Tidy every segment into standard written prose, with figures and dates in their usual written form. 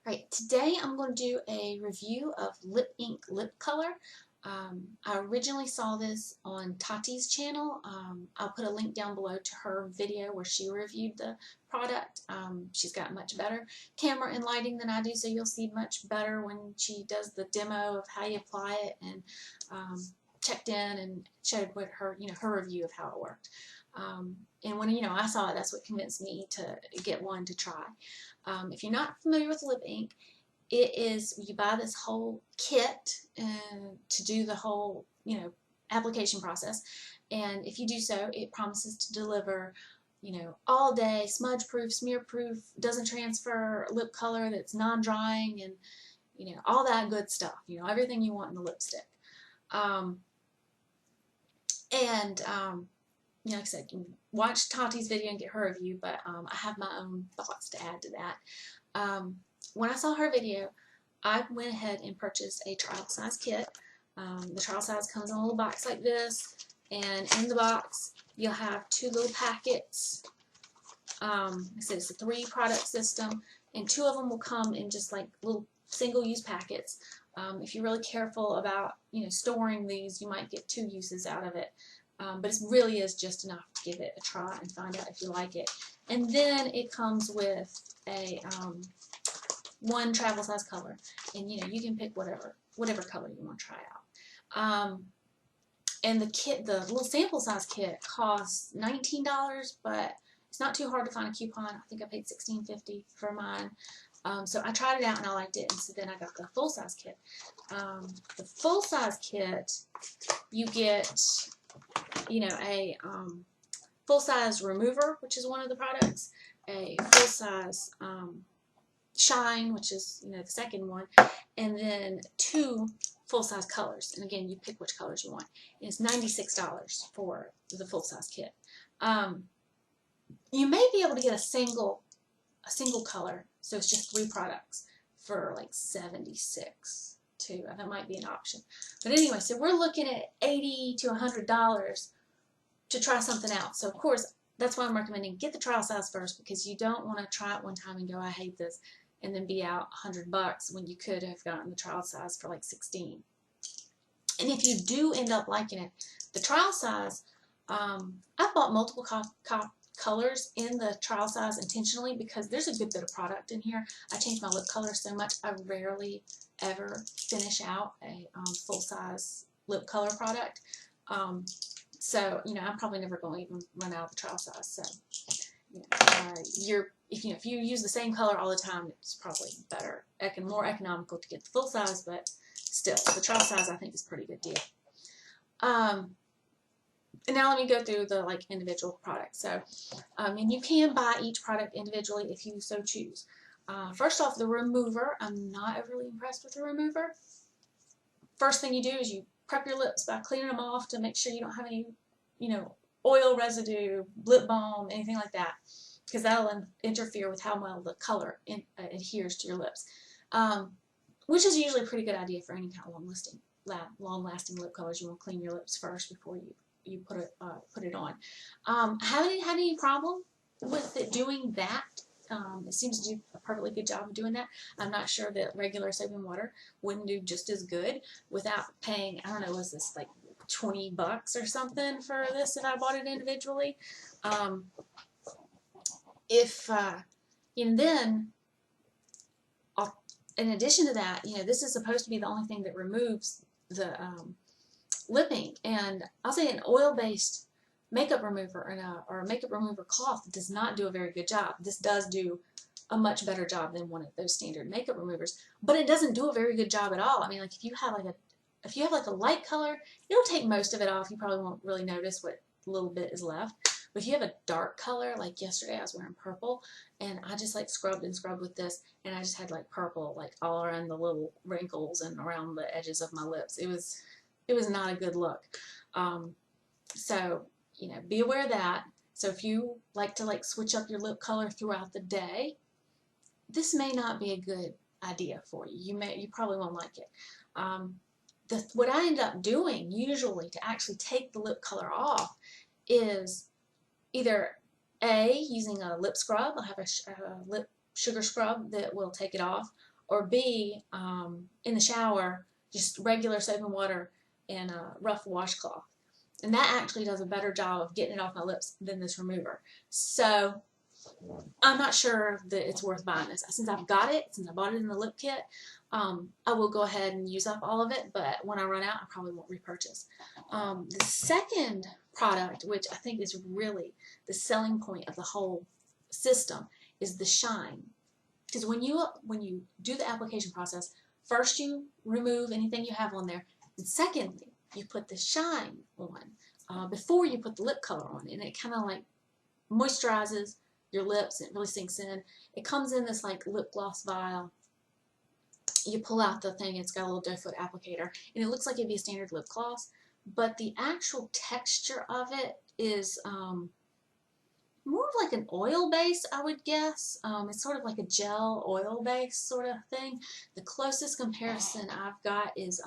Right, today I'm going to do a review of Lip Ink lip color. I originally saw this on Tati's channel. I'll put a link down below to her video where she reviewed the product. She's got much better camera and lighting than I do, so you'll see much better when she does the demo of how you apply it, and checked in and showed what her, her review of how it worked. And when I saw it, that's what convinced me to get one to try. If you're not familiar with lip ink, it is you buy this whole kit to do the whole application process, and if you do so, it promises to deliver all day smudge proof, smear proof, doesn't transfer lip color, that's non-drying, and all that good stuff, everything you want in the lipstick. Um, and like I said, you can watch Tati's video and get her review, but I have my own thoughts to add to that. When I saw her video, I went ahead and purchased a trial size kit. The trial size comes in a little box like this, and in the box you'll have two little packets. Like I said, it's a 3-product system, and 2 of them will come in just like little single-use packets. If you're really careful about storing these, you might get 2 uses out of it. But it really is just enough to give it a try and find out if you like it. And then it comes with a 1 travel size color, and you can pick whatever color you want to try out. And the kit, the little sample size kit, costs $19, but it's not too hard to find a coupon. I think I paid $16.50 for mine. So I tried it out and I liked it, and so then I got the full size kit. The full size kit, you get a full-size remover, which is one of the products, a full-size shine, which is the second one, and then 2 full-size colors. And again, you pick which colors you want. And it's $96 for the full-size kit. You may be able to get a single color, so it's just 3 products for like $76 too. That might be an option. But anyway, so we're looking at $80 to $100 to try something out. So of course, that's why I'm recommending get the trial size first, because you don't want to try it one time and go, I hate this, and then be out $100 when you could have gotten the trial size for like $16. And if you do end up liking it, the trial size, I bought multiple colors in the trial size intentionally because there's a good bit of product in here. I change my lip color so much, I rarely ever finish out a full-size lip color product. So I'm probably never going to even run out of the trial size. So if you use the same color all the time, it's probably better, more economical to get the full size, but still, the trial size I think is a pretty good deal. And now let me go through the individual products. So, and you can buy each product individually if you so choose. First off, the remover. I'm not overly impressed with the remover. First thing you do is you prep your lips by cleaning them off to make sure you don't have any, oil residue, lip balm, anything like that, because that'll interfere with how well the color adheres to your lips, which is usually a pretty good idea for any kind of long-lasting lip colors. You want to clean your lips first before you put it on. I haven't had any problem with it doing that. It seems to do a perfectly good job of doing that. I'm not sure that regular soap and water wouldn't do just as good without paying, I don't know, was this like $20 or something for this if I bought it individually? And then, in addition to that, this is supposed to be the only thing that removes the lip ink, and I'll say an oil-based makeup remover or a makeup remover cloth does not do a very good job. This does do a much better job than one of those standard makeup removers, but it doesn't do a very good job at all. I mean, like if you have a light color, it'll take most of it off. You probably won't really notice what little bit is left. But if you have a dark color, like yesterday I was wearing purple, and I just scrubbed and scrubbed with this, and I just had purple all around the little wrinkles and around the edges of my lips. It was not a good look. So be aware of that. So if you like to switch up your lip color throughout the day, this may not be a good idea for you. You probably won't like it. What I end up doing usually to actually take the lip color off is either using a lip scrub. I'll have a lip sugar scrub that will take it off, or B, in the shower, just regular soap and water and a rough washcloth. And that actually does a better job of getting it off my lips than this remover. So I'm not sure that it's worth buying this. Since I've got it, since I bought it in the lip kit, I will go ahead and use up all of it, but when I run out, I probably won't repurchase. The second product, which I think is really the selling point of the whole system, is the shine. Because when you do the application process, first you remove anything you have on there, and secondly, you put the shine on before you put the lip color on, and it kind of like moisturizes your lips. It really sinks in. It comes in this like lip gloss vial. You pull out the thing, it's got a little doe foot applicator, and it looks like it'd be a standard lip gloss, but the actual texture of it is more of like an oil base, I would guess. It's sort of like a gel oil base sort of thing. The closest comparison I've got is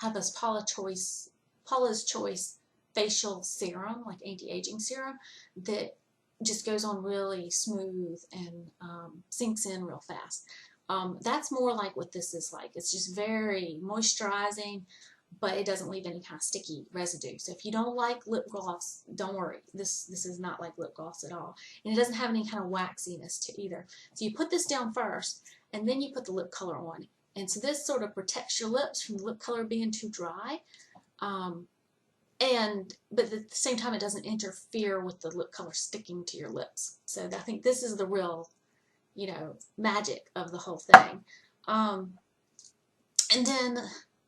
have this Paula's Choice facial serum, like anti-aging serum, that just goes on really smooth and sinks in real fast. That's more like what this is like. It's just very moisturizing, but it doesn't leave any kind of sticky residue. So if you don't like lip gloss, don't worry. This is not like lip gloss at all. And it doesn't have any kind of waxiness to either. So you put this down first, and then you put the lip color on. And so this sort of protects your lips from the lip color being too dry. But at the same time, it doesn't interfere with the lip color sticking to your lips. So I think this is the real, magic of the whole thing. And then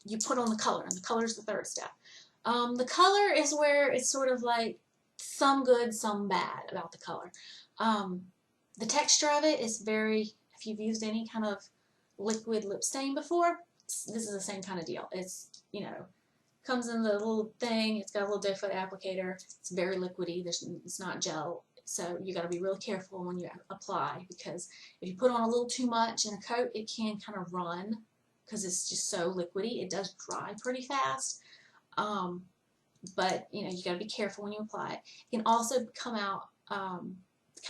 you put on the color, and the color is the third step. The color is where it's sort of like some good, some bad about the color. The texture of it is very, if you've used any kind of liquid lip stain before, this is the same kind of deal. It's, comes in the little thing, it's got a little doe foot applicator, it's very liquidy, it's not gel, so you got to be really careful when you apply, because if you put on a little too much in a coat, it can kind of run, because it's just so liquidy. It does dry pretty fast, but you got to be careful when you apply it. It can also come out kind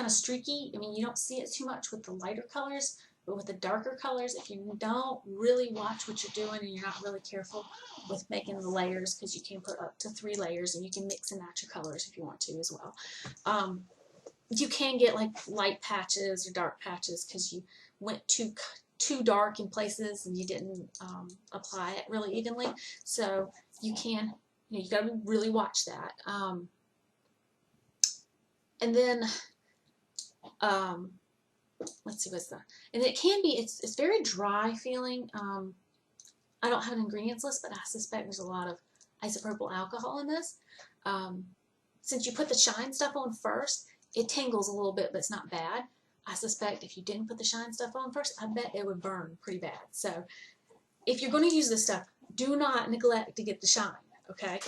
of streaky. I mean, you don't see it too much with the lighter colors, but with the darker colors, if you don't really watch what you're doing and you're not really careful with making the layers, because you can put up to 3 layers, and you can mix and match your colors if you want to as well. You can get like light patches or dark patches because you went too dark in places and you didn't apply it really evenly. So you can, you got to really watch that. And then let's see, what's that? And it can be, it's very dry feeling. I don't have an ingredients list, but I suspect there's a lot of isopropyl alcohol in this. Since you put the shine stuff on first, it tingles a little bit, but it's not bad. I suspect if you didn't put the shine stuff on first, I bet it would burn pretty bad. So if you're going to use this stuff, do not neglect to get the shine, okay?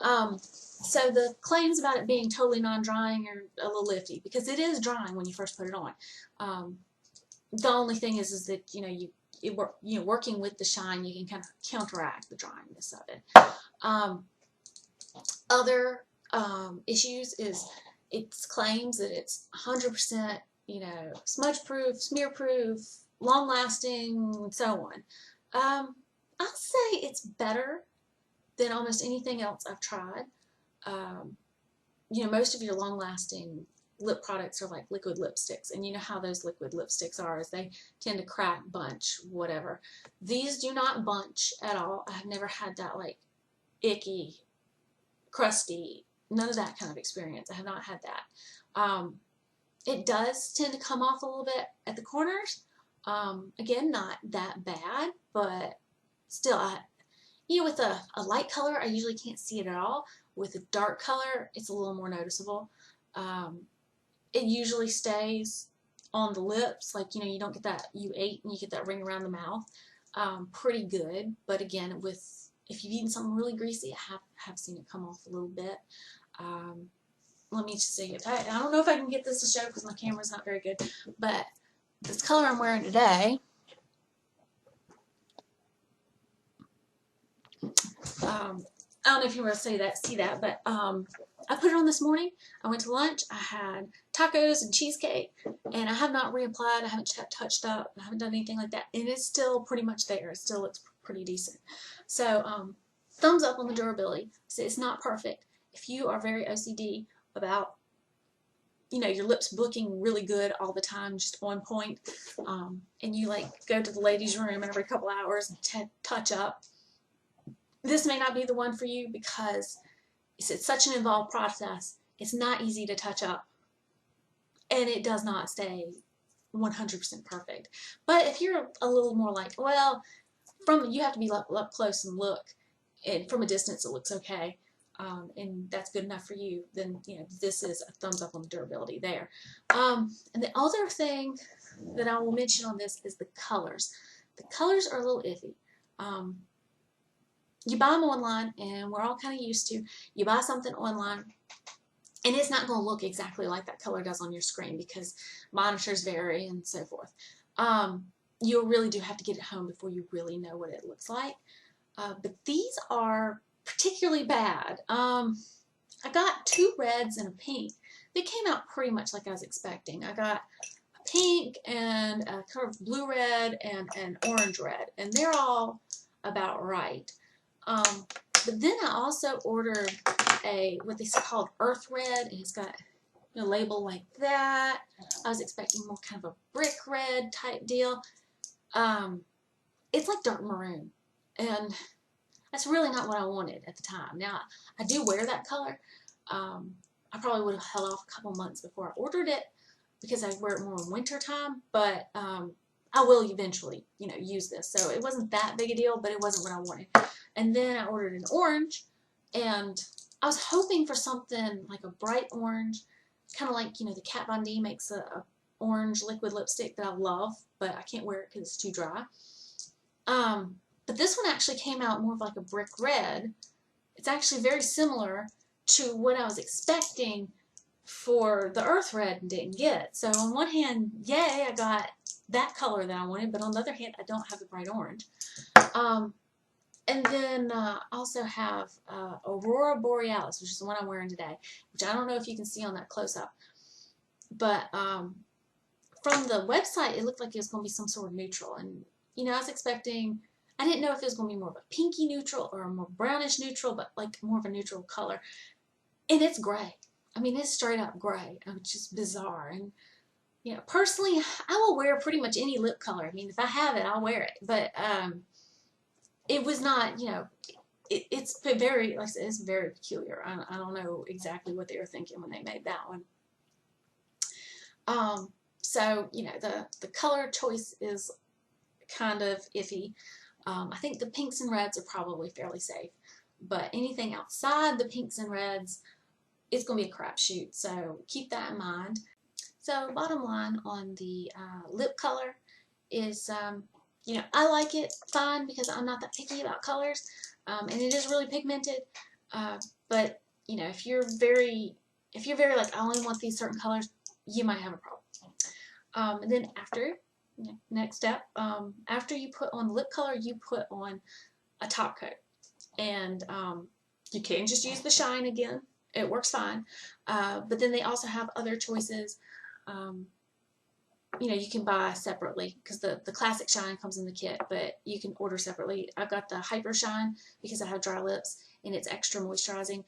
So the claims about it being totally non-drying are a little lifty, because it is drying when you first put it on. The only thing is that, working with the shine, you can kind of counteract the dryness of it. Other issues is it claims that it's 100%, smudge-proof, smear-proof, long-lasting, and so on. I'll say it's better than almost anything else I've tried. Most of your long-lasting lip products are like liquid lipsticks, and you know how those liquid lipsticks are, is they tend to crack, bunch, whatever. These do not bunch at all. I've never had that like icky, crusty, none of that kind of experience. I have not had that. It does tend to come off a little bit at the corners. Again, not that bad, but still, with a light color, I usually can't see it at all. With a dark color, it's a little more noticeable. It usually stays on the lips, like, you don't get that, you ate and you get that ring around the mouth, pretty good. But again, if you've eaten something really greasy, I have seen it come off a little bit. Let me just see. I don't know if I can get this to show because my camera's not very good, but this color I'm wearing today, I don't know if you were to see that, but I put it on this morning. I went to lunch. I had tacos and cheesecake, and I have not reapplied. I haven't touched up. I haven't done anything like that, and it's still pretty much there. It still looks pretty decent. So thumbs up on the durability. So it's not perfect. If you are very OCD about your lips looking really good all the time, just on point, and you like go to the ladies' room every couple hours and touch up, this may not be the one for you because it's such an involved process. It's not easy to touch up, and it does not stay 100% perfect. But if you're a little more like, well, you have to be up close and look, and from a distance it looks okay, and that's good enough for you, then this is a thumbs up on the durability there. And the other thing that I will mention on this is the colors. The colors are a little iffy. You buy them online, and we're all kind of used to, you buy something online, and it's not going to look exactly like that color does on your screen because monitors vary and so forth. You really do have to get it home before you really know what it looks like. But these are particularly bad. I got 2 reds and a pink. They came out pretty much like I was expecting. I got a pink and a kind of blue red and an orange red, and they're all about right. But then I also ordered what they called Earth Red, and it's got a label like that. I was expecting more kind of a brick red type deal. It's like dark maroon, and that's really not what I wanted at the time. Now, I do wear that color. I probably would have held off a couple months before I ordered it because I wear it more in winter time, but I will eventually, use this. So it wasn't that big a deal, but it wasn't what I wanted. And then I ordered an orange, and I was hoping for something like a bright orange, kind of like, the Kat Von D makes a orange liquid lipstick that I love, but I can't wear it because it's too dry. But this one actually came out more of like a brick red. It's actually very similar to what I was expecting for the Earth Red and didn't get. So on one hand, yay, I got that color that I wanted, but on the other hand, I don't have the bright orange. And then I also have Aurora Borealis, which is the one I'm wearing today, which I don't know if you can see on that close-up. But from the website, it looked like it was going to be some sort of neutral. And, I was expecting, I didn't know if it was going to be more of a pinky neutral or a more brownish neutral, but like more of a neutral color. And it's gray. I mean, it's straight up gray, which is bizarre. And, personally, I will wear pretty much any lip color. I mean, if I have it, I'll wear it. But it was not, it's very, like I said, it's very peculiar. I don't know exactly what they were thinking when they made that one. So, the color choice is kind of iffy. I think the pinks and reds are probably fairly safe, but anything outside the pinks and reds, it's going to be a crapshoot, so keep that in mind. So bottom line on the lip color is, I like it fine because I'm not that picky about colors, and it is really pigmented, but, if you're very like, I only want these certain colors, you might have a problem. And then next step, after you put on the lip color, you put on a top coat. And you can just use the shine again. It works fine. But then they also have other choices. You can buy separately because the classic shine comes in the kit, but you can order separately. I've got the Hyper Shine because I have dry lips and it's extra moisturizing.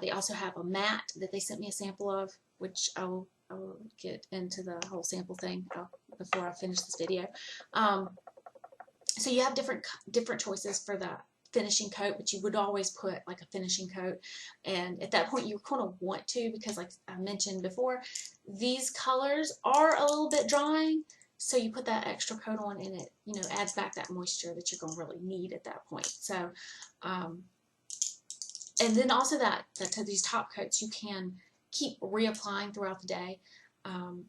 They also have a matte that they sent me a sample of, which I will get into the whole sample thing before I finish this video. So you have different choices for the finishing coat, but you would always put like a finishing coat, and at that point you kind of want to, because like I mentioned before, these colors are a little bit drying, so you put that extra coat on and it adds back that moisture that you're going to really need at that point. So and then also that these top coats you can keep reapplying throughout the day.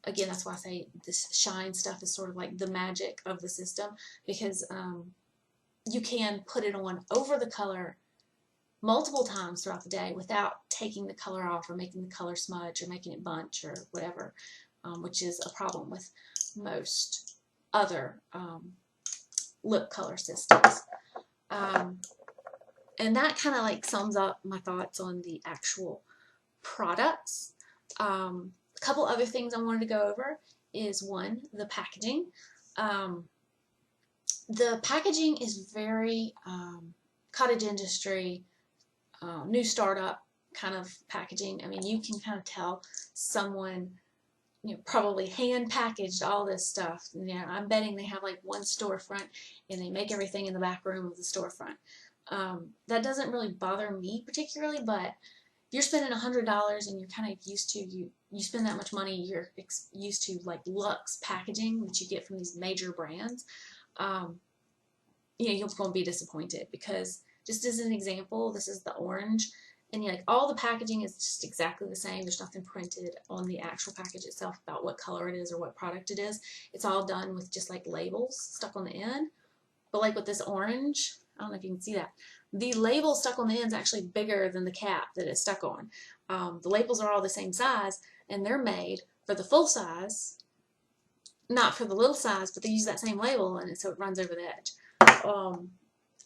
Again, that's why I say this shine stuff is sort of like the magic of the system, because you can put it on over the color multiple times throughout the day without taking the color off or making the color smudge or making it bunch or whatever, which is a problem with most other lip color systems. And that kind of like sums up my thoughts on the actual products. A couple other things I wanted to go over is one, the packaging. The packaging is very cottage industry, new startup kind of packaging. I mean, you can kind of tell someone, probably hand packaged all this stuff. I'm betting they have like one storefront and they make everything in the back room of the storefront. That doesn't really bother me particularly, but if you're spending $100 and you're kind of used to, you spend that much money, you're used to like luxe packaging that you get from these major brands, you're going to be disappointed, because just as an example, this is the orange, and like all the packaging is just exactly the same. There's nothing printed on the actual package itself about what color it is or what product it is. It's all done with just like labels stuck on the end. But like with this orange, I don't know if you can see that, the label stuck on the end is actually bigger than the cap that it's stuck on. The labels are all the same size, and they're made for the full size, not for the little size, but they use that same label, and so it runs over the edge.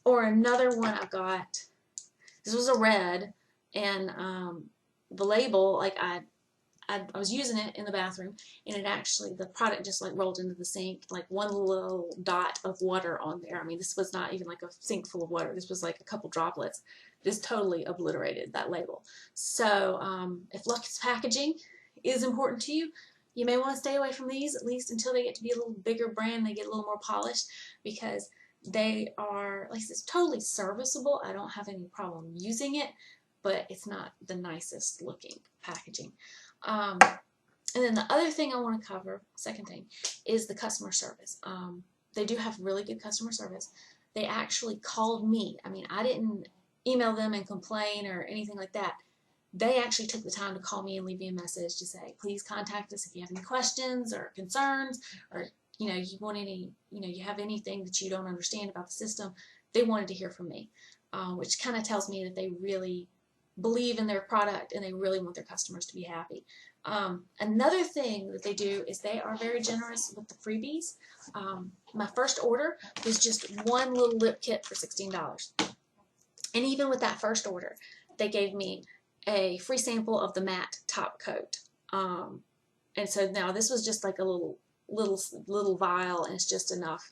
Or another one I got, this was a red, and the label, like I was using it in the bathroom, and it actually, the product just like rolled into the sink, like one little dot of water on there. I mean, this was not even like a sink full of water. This was like a couple droplets. Just totally obliterated that label. So if luxe packaging is important to you, you may want to stay away from these, at least until they get to be a little bigger brand, they get a little more polished, because they are, like I said, totally serviceable. I don't have any problem using it, but it's not the nicest looking packaging. And then the other thing I want to cover, second thing, is the customer service. They do have really good customer service. They actually called me. I mean, I didn't email them and complain or anything like that. They actually took the time to call me and leave me a message to say, please contact us if you have any questions or concerns, or you want any, you have anything that you don't understand about the system. They wanted to hear from me, which kind of tells me that they really believe in their product and they really want their customers to be happy. Another thing that they do is they are very generous with the freebies. My first order was just one little lip kit for $16. And even with that first order, they gave me a free sample of the matte top coat. And so now this was just like a little vial, and it's just enough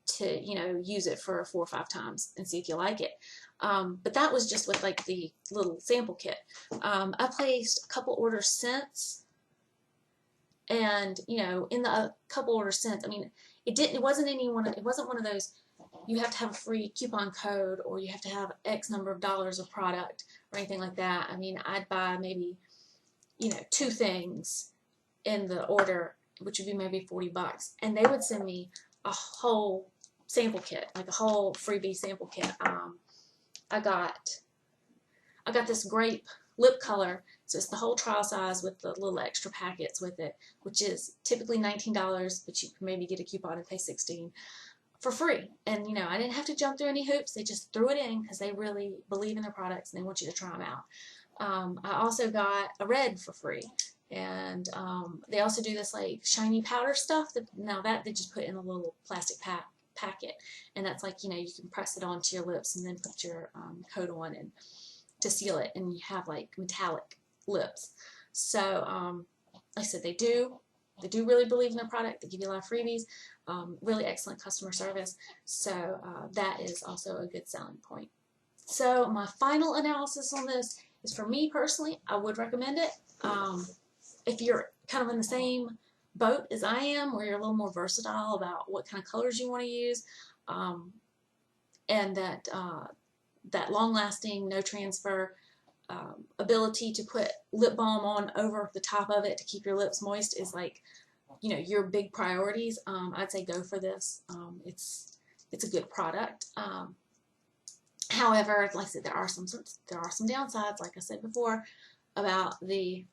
to use it for 4 or 5 times and see if you like it. But that was just with like the little sample kit. I placed a couple orders since, and in the couple orders since, I mean, it wasn't one of those you have to have a free coupon code or you have to have X number of dollars of product or anything like that. I mean, I'd buy maybe 2 things in the order, which would be maybe $40, and they would send me a whole sample kit, like a whole freebie sample kit. I got this grape lip color, so it's the whole trial size with the little extra packets with it, which is typically $19, but you can maybe get a coupon and pay $16 for free. And I didn't have to jump through any hoops. They just threw it in because they really believe in their products and they want you to try them out. I also got a red for free, and they also do this like shiny powder stuff that they just put in a little plastic packet, and that's like you can press it onto your lips and then put your coat on and to seal it, and you have like metallic lips. So like I said, they do really believe in their product. They give you a lot of freebies, really excellent customer service, so that is also a good selling point. So my final analysis on this is, for me personally, I would recommend it. If you're kind of in the same boat as I am, where you're a little more versatile about what kind of colors you want to use, and that long-lasting, no transfer ability to put lip balm on over the top of it to keep your lips moist is like your big priorities, I'd say go for this. It's a good product. However, like I said, there are some downsides, like I said before, about the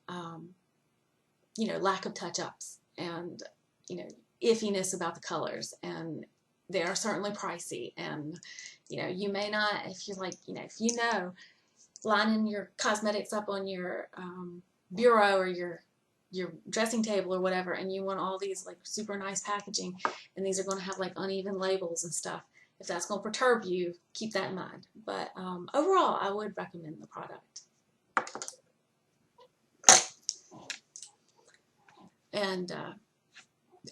lack of touch-ups and iffiness about the colors, and they are certainly pricey. And you may not, if you're like if lining your cosmetics up on your bureau or your dressing table or whatever, and you want all these like super nice packaging, and these are going to have like uneven labels and stuff, if that's going to perturb you, keep that in mind. But overall, I would recommend the product. And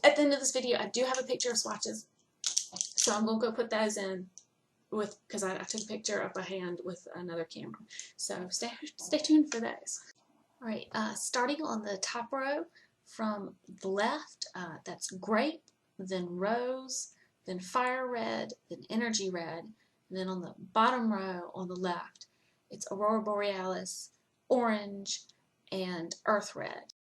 at the end of this video, I do have a picture of swatches, so I'm going to go put those in because I took a picture of my hand with another camera. So stay tuned for those. All right, starting on the top row from the left, that's grape, then rose, then fire red, then energy red, and then on the bottom row on the left, it's aurora borealis, orange, and earth red.